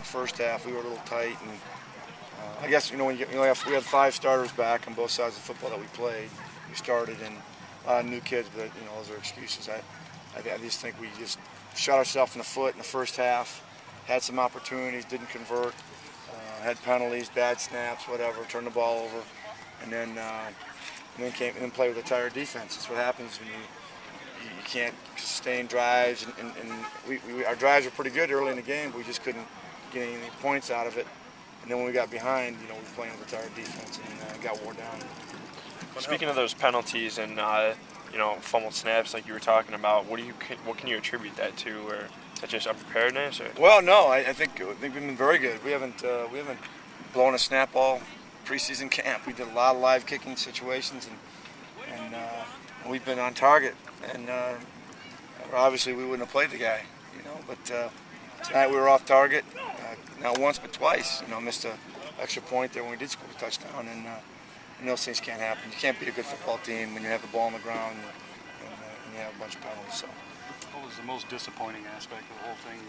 the first half. We were a little tight, and I guess when we had 5 starters back on both sides of the football that we played. We started, and a lot of new kids, but those are excuses. I just think we just shot ourselves in the foot in the first half. Had some opportunities, didn't convert. Had penalties, bad snaps, whatever. Turned the ball over, and then play with a tired defense. That's what happens when you can't sustain drives, and our drives were pretty good early in the game, but we just couldn't get any points out of it. And then when we got behind, we were playing with a tired defense and got wore down. Speaking of those penalties and fumbled snaps like you were talking about, what can you attribute that to, or is that just unpreparedness? Or? Well, no, I think we've been very good. We haven't blown a snap all preseason camp. We did a lot of live kicking situations, and we've been on target. And obviously we wouldn't have played the guy, But tonight we were off target, not once but twice. Missed an extra point there when we did score a touchdown, and those things can't happen. You can't beat a good football team when you have the ball on the ground and you have a bunch of penalties. So. What was the most disappointing aspect of the whole thing?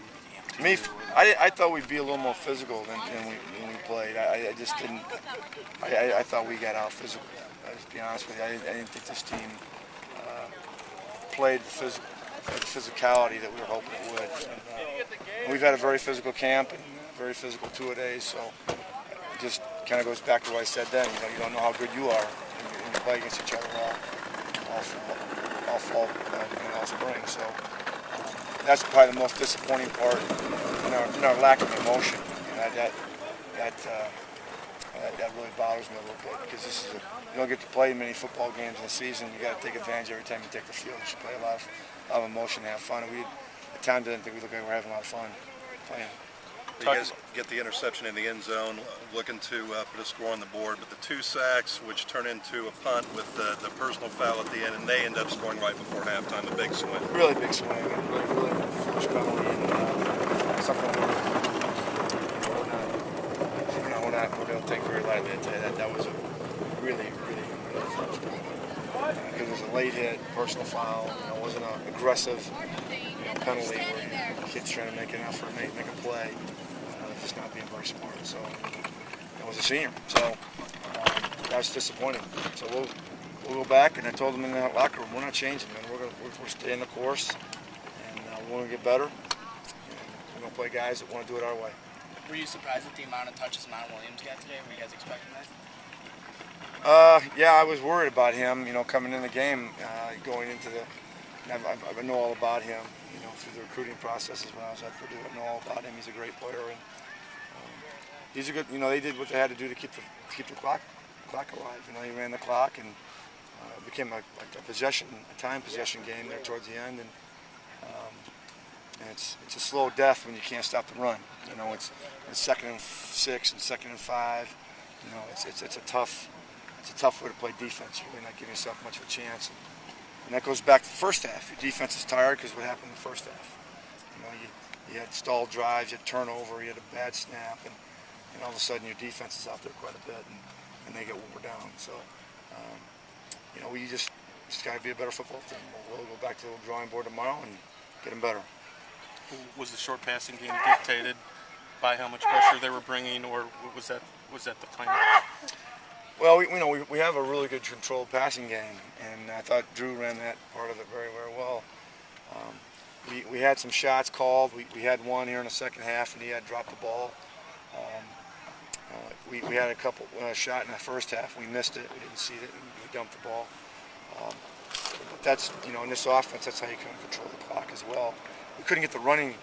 To me, I thought we'd be a little more physical than we played. I just didn't. I thought we got out physical. To be honest with you, I didn't think this team played the physicality that we were hoping it would. And we've had a very physical camp and very physical 2-a-days, so it just kind of goes back to what I said then. You don't know how good you are when you play against each other all fall and all spring. So that's probably the most disappointing part in our lack of emotion. That really bothers me a little bit, because you don't get to play many football games in the season. You got to take advantage every time you take the field. You should play a lot of emotion and have fun. And we at times didn't think we looked like we were having a lot of fun playing. You guys get the interception in the end zone, looking to put a score on the board, but the 2 sacks, which turn into a punt with the personal foul at the end, and they end up scoring right before halftime, a big swing. Really big swing, and really foolish penalty, and something we're going to take very lightly. I tell you that was a really foolish penalty. Because it was a late hit, personal foul. It wasn't an aggressive penalty where the kid's trying to make an effort, make a play. Just not being very smart. So I was a senior, so that's disappointing. So we'll go back, and I told them in that locker room, we're not changing, man. We're staying the course, and we want to get better. And we're going to play guys that want to do it our way. Were you surprised at the amount of touches Mount Williams got today? Were you guys expecting that? Yeah, I was worried about him. Coming in the game, going into the. I know all about him. Through the recruiting processes when I was at Purdue, I know all about him. He's a great player, and he's a good. They did what they had to do to keep the clock alive. He ran the clock, and it became a time possession game there towards the end, and it's a slow death when you can't stop the run. It's 2nd and 6 and 2nd and 5. It's a tough way to play defense. You're really not giving yourself much of a chance. And that goes back to the first half. Your defense is tired because what happened in the first half. You had stalled drives, you had turnover, you had a bad snap, and all of a sudden your defense is out there quite a bit, and they get wore down. So, we just got to be a better football team. We'll go back to the drawing board tomorrow and get them better. Was the short passing game dictated by how much pressure they were bringing, or was that the plan? Well, we have a really good controlled passing game, and I thought Drew ran that part of it very, very well. We had some shots called. We had one here in the second half, and he had dropped the ball. We had a couple shot in the first half. We missed it. We didn't see it, and we dumped the ball. But that's in this offense, that's how you can control the clock as well. We couldn't get our running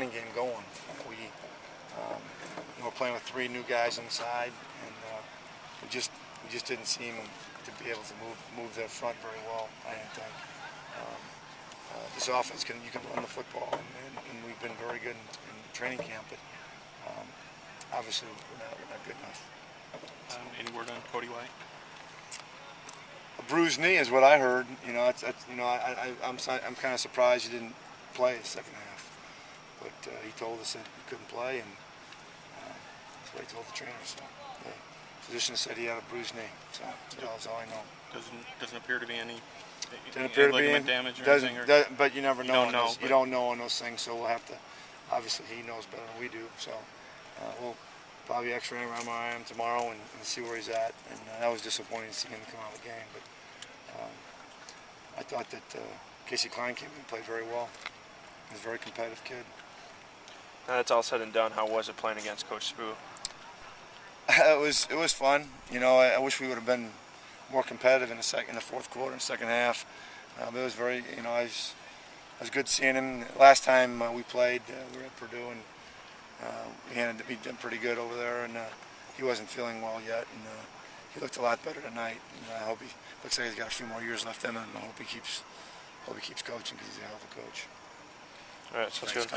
game going. We're playing with 3 new guys inside, and we just didn't seem to be able to move their front very well. I didn't think. This offense you can run the football, and we've been very good in training camp, but obviously we're not good enough. Any word on Cody White? A bruised knee is what I heard. I'm kind of surprised he didn't play the second half, but he told us that he couldn't play, and that's what he told the trainer. So the physician said he had a bruised knee. So that's all I know. Doesn't appear to be any. Doesn't appear to be ligament damage or anything. But you never know. You don't know on those things. So we'll have to. Obviously, he knows better than we do. So we'll probably X-ray him MRI tomorrow and see where he's at. And that was disappointing to see him come out of the game. But I thought that Casey Klein came in and played very well. He's a very competitive kid. Now that's all said and done, how was it playing against Coach Spoo? It was fun. You know, I wish we would have been more competitive in the fourth quarter and second half. But it was very, you know, it was good seeing him. Last time we played, we were at Purdue, and we did pretty good over there, and he wasn't feeling well yet, and he looked a lot better tonight. And I hope he looks like he's got a few more years left in him, and I hope he keeps coaching because he's a hell of a coach. All right, sounds good.